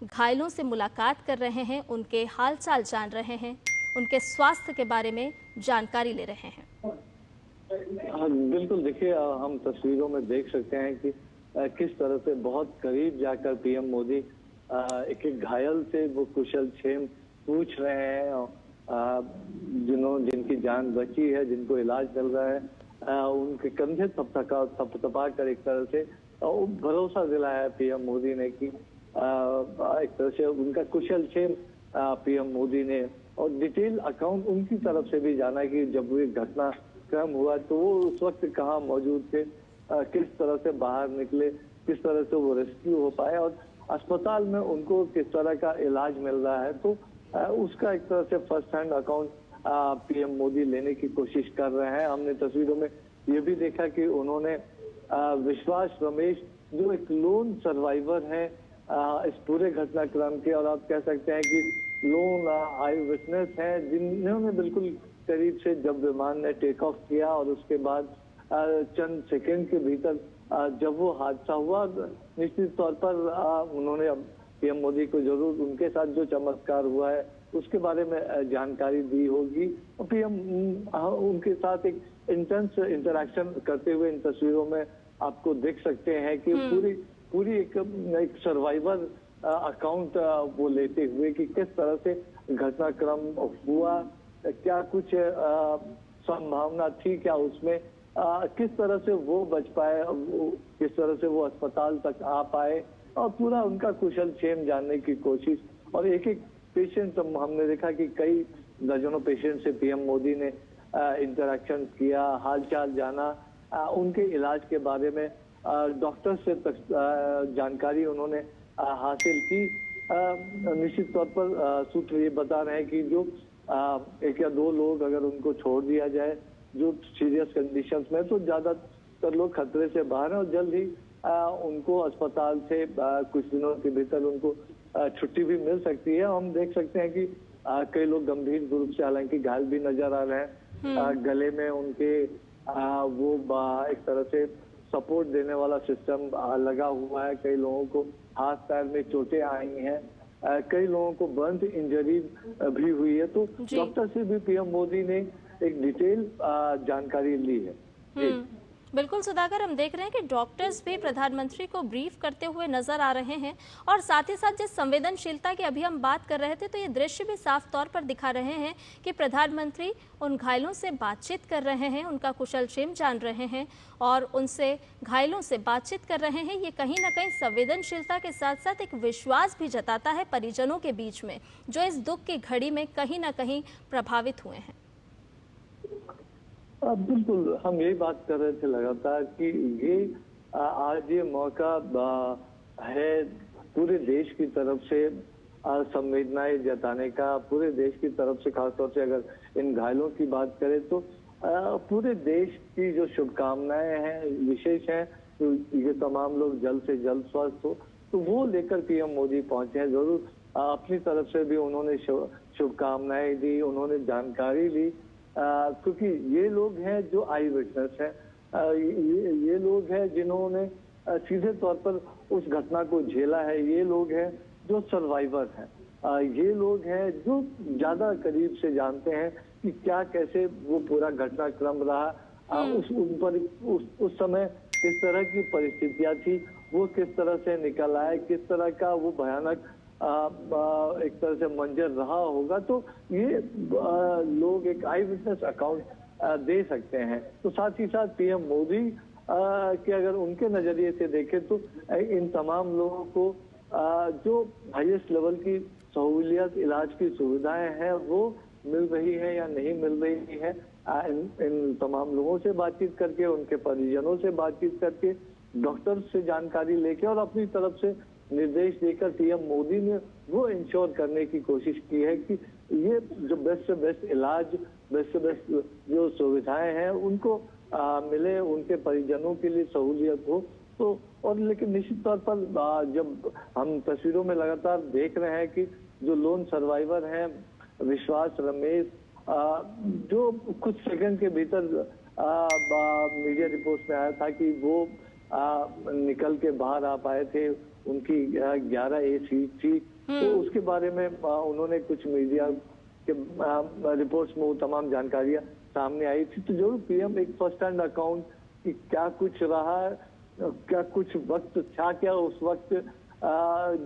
घायलों से मुलाकात कर रहे हैं, उनके हालचाल जान रहे हैं, उनके स्वास्थ्य के बारे में जानकारी ले रहे हैं। हाँ, बिल्कुल। देखिए, हम तस्वीरों में देख सकते हैं कि किस तरह से बहुत करीब जाकर पीएम मोदी एक एक घायल से वो कुशल क्षेम पूछ रहे हैं। जिनकी जान बची है, जिनको इलाज मिल रहा है, उनके कंधे थपथपा कर एक तरह से भरोसा दिलाया है पीएम मोदी ने कि एक तरह से उनका कुशल क्षेम पीएम मोदी ने और डिटेल अकाउंट उनकी तरफ से भी जाना कि जब वो घटना क्रम हुआ तो वो उस वक्त कहाँ मौजूद थे, किस तरह से बाहर निकले, किस तरह से वो रेस्क्यू हो पाए और अस्पताल में उनको किस तरह का इलाज मिल रहा है। तो उसका एक तरह से first hand account PM Modi लेने की कोशिश कर रहे हैं। हमने तस्वीरों में ये भी देखा कि उन्होंने विश्वास रमेश जो एक लोन सर्वाइवर है इस पूरे घटनाक्रम के, और आप कह सकते हैं कि लोन आई विटनेस है, जिन्होंने बिल्कुल करीब से जब विमान ने टेक ऑफ किया और उसके बाद चंद सेकंड के भीतर जब वो हादसा हुआ, निश्चित तौर पर उन्होंने पीएम मोदी को जरूर उनके साथ जो चमत्कार हुआ है उसके बारे में जानकारी दी होगी। और पीएम उनके साथ एक इंटेंस इंटरेक्शन करते हुए इन तस्वीरों में आपको देख सकते हैं कि पूरी एक सर्वाइवर अकाउंट वो लेते हुए कि किस तरह से घटनाक्रम हुआ, क्या कुछ संभावना थी क्या उसमें, किस तरह से वो बच पाए, किस तरह से वो अस्पताल तक आ पाए और पूरा उनका कुशल क्षेम जानने की कोशिश। और एक एक पेशेंट हमने देखा कि कई दर्जनों पेशेंट से पीएम मोदी ने इंटरेक्शन किया, हालचाल जाना, उनके इलाज के बारे में डॉक्टर से जानकारी उन्होंने हासिल की। निश्चित तौर पर सूत्र ये बता रहे हैं कि जो एक या दो लोग अगर उनको छोड़ दिया जाए जो सीरियस कंडीशंस में, तो ज्यादातर लोग खतरे से बाहर हैं और जल्द ही उनको अस्पताल से कुछ दिनों के भीतर उनको छुट्टी भी मिल सकती है। हम देख सकते हैं कि कई लोग गंभीर रूप से हालांकि घायल भी नजर आ रहे हैं। गले में उनके वो एक तरह से सपोर्ट देने वाला सिस्टम लगा हुआ है। कई लोगों को हाथ पैर में चोटें आई हैं, कई लोगों को बर्न इंजरी भी हुई है। तो डॉक्टर से भी पीएम मोदी ने एक डिटेल जानकारी ली है। बिल्कुल सुधाकर, हम देख रहे हैं कि डॉक्टर्स भी प्रधानमंत्री को ब्रीफ करते हुए नजर आ रहे हैं और साथ ही साथ जिस संवेदनशीलता की अभी हम बात कर रहे थे, तो ये दृश्य भी साफ तौर पर दिखा रहे हैं कि प्रधानमंत्री उन घायलों से बातचीत कर रहे हैं, उनका कुशल क्षेम जान रहे हैं और उनसे घायलों से बातचीत कर रहे हैं। ये कहीं ना कहीं संवेदनशीलता के साथ साथ एक विश्वास भी जताता है परिजनों के बीच में, जो इस दुख की घड़ी में कहीं ना कहीं प्रभावित हुए हैं। बिल्कुल, हम यही बात कर रहे थे लगातार कि ये आज ये मौका है पूरे देश की तरफ से संवेदनाएं जताने का, पूरे देश की तरफ से खासतौर से अगर इन घायलों की बात करें तो पूरे देश की जो शुभकामनाएं हैं विशेष हैं, तो ये तमाम लोग जल्द से जल्द स्वस्थ हो, तो वो लेकर पीएम मोदी पहुंचे हैं। जरूर अपनी तरफ से भी उन्होंने शुभकामनाएं दी, उन्होंने जानकारी ली, क्योंकि ये लोग हैं जो आई विटनेस हैं, ये लोग हैं जिन्होंने सीधे तौर पर उस घटना को झेला है, ये लोग हैं जो सर्वाइवर हैं, ये लोग हैं जो ज्यादा करीब से जानते हैं कि क्या कैसे वो पूरा घटनाक्रम रहा, उस समय किस तरह की परिस्थितियां थी, वो किस तरह से निकल आए, किस तरह का वो भयानक एक तरह से मंजर रहा होगा। तो ये लोग एक आई विटनेस अकाउंट दे सकते हैं। तो साथ ही साथ पीएम मोदी के अगर उनके नजरिए से देखें तो इन तमाम लोगों को जो हाईएस्ट लेवल की सहूलियत, इलाज की सुविधाएं हैं वो मिल रही है या नहीं मिल रही है, इन तमाम लोगों से बातचीत करके, उनके परिजनों से बातचीत करके, डॉक्टर से जानकारी लेके और अपनी तरफ से निर्देश देकर पीएम मोदी ने वो इंश्योर करने की कोशिश की है कि ये जो बेस्ट से बेस्ट इलाज, बेस्ट से बेस्ट जो सुविधाएं हैं उनको मिले, उनके परिजनों के लिए सहूलियत हो। तो और लेकिन निश्चित तौर पर जब हम तस्वीरों में लगातार देख रहे हैं कि जो लोन सर्वाइवर हैं विश्वास रमेश, जो कुछ सेकंड के भीतर मीडिया रिपोर्ट में आया था कि वो निकल के बाहर आ पाए थे, उनकी 11A सीट थी, तो उसके बारे में उन्होंने कुछ मीडिया के रिपोर्ट्स में वो तमाम जानकारियां सामने आई थी। तो जरूर पीएम एक फर्स्ट हैंड अकाउंट कि क्या कुछ रहा, क्या कुछ वक्त था, क्या उस वक्त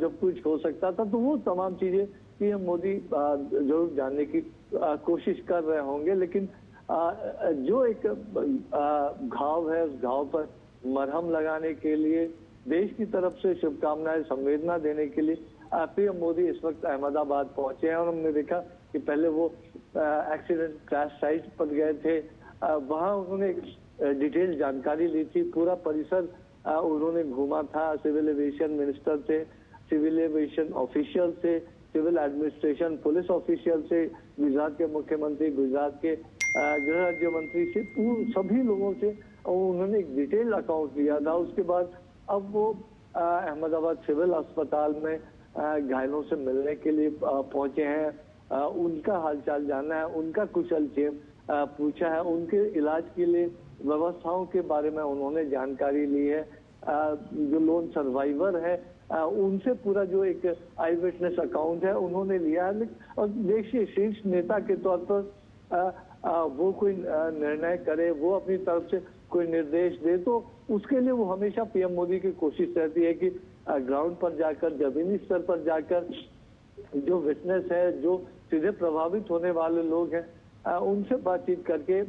जब कुछ हो सकता था, तो वो तमाम चीजें पीएम मोदी जरूर जानने की कोशिश कर रहे होंगे। लेकिन जो एक घाव है, उस घाव पर मरहम लगाने के लिए, देश की तरफ से शुभकामनाएं, संवेदना देने के लिए पीएम मोदी इस वक्त अहमदाबाद पहुंचे हैं। और हमने देखा कि पहले वो एक्सीडेंट क्रैश साइट पर गए थे, वहां उन्होंने डिटेल जानकारी ली थी, पूरा परिसर उन्होंने घूमा था, सिविल एविएशन मिनिस्टर से, सिविल एविएशन ऑफिशियल से, सिविल एडमिनिस्ट्रेशन पुलिस ऑफिशियल से, गुजरात के मुख्यमंत्री, गुजरात के गृह राज्य मंत्री से, सभी लोगों से उन्होंने एक डिटेल अकाउंट लिया था। उसके बाद अब वो अहमदाबाद सिविल अस्पताल में घायलों से मिलने के लिए पहुंचे हैं, उनका हालचाल जानना है, उनका कुशलक्षेम पूछा है, उनके इलाज के लिए व्यवस्थाओं के बारे में उन्होंने जानकारी ली है। जो लोन सर्वाइवर है उनसे पूरा जो एक आई विटनेस अकाउंट है उन्होंने लिया है। और देखिए, शीर्ष नेता के तौर पर वो कोई निर्णय करे, वो अपनी तरफ से कोई निर्देश दे, तो उसके लिए वो हमेशा पीएम मोदी की कोशिश रहती है कि ग्राउंड पर जाकर, जमीनी स्तर पर जाकर जो विटनेस है, जो सीधे प्रभावित होने वाले लोग हैं, उनसे बातचीत करके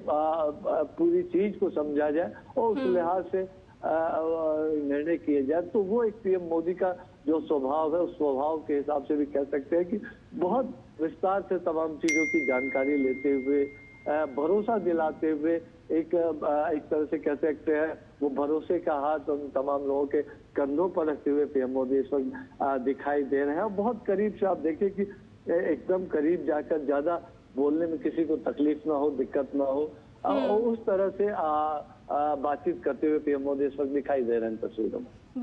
पूरी चीज को समझा जाए और उस लिहाज से निर्णय किए जाए। तो वो एक पीएम मोदी का जो स्वभाव है, उस स्वभाव के हिसाब से भी कह सकते हैं कि बहुत विस्तार से तमाम चीजों की जानकारी लेते हुए, भरोसा दिलाते हुए, एक तरह से कह सकते हैं वो भरोसे का हाथ उन तमाम लोगों के कंधों पर रखते हुए पीएम मोदी इस वक्त दिखाई दे रहे हैं। बहुत करीब से आप देखिए कि एकदम करीब जाकर, ज्यादा बोलने में किसी को तकलीफ ना हो, दिक्कत ना हो, उस तरह से बातचीत करते हुए पीएम मोदी इस वक्त दिखाई दे रहे हैं तस्वीरों में।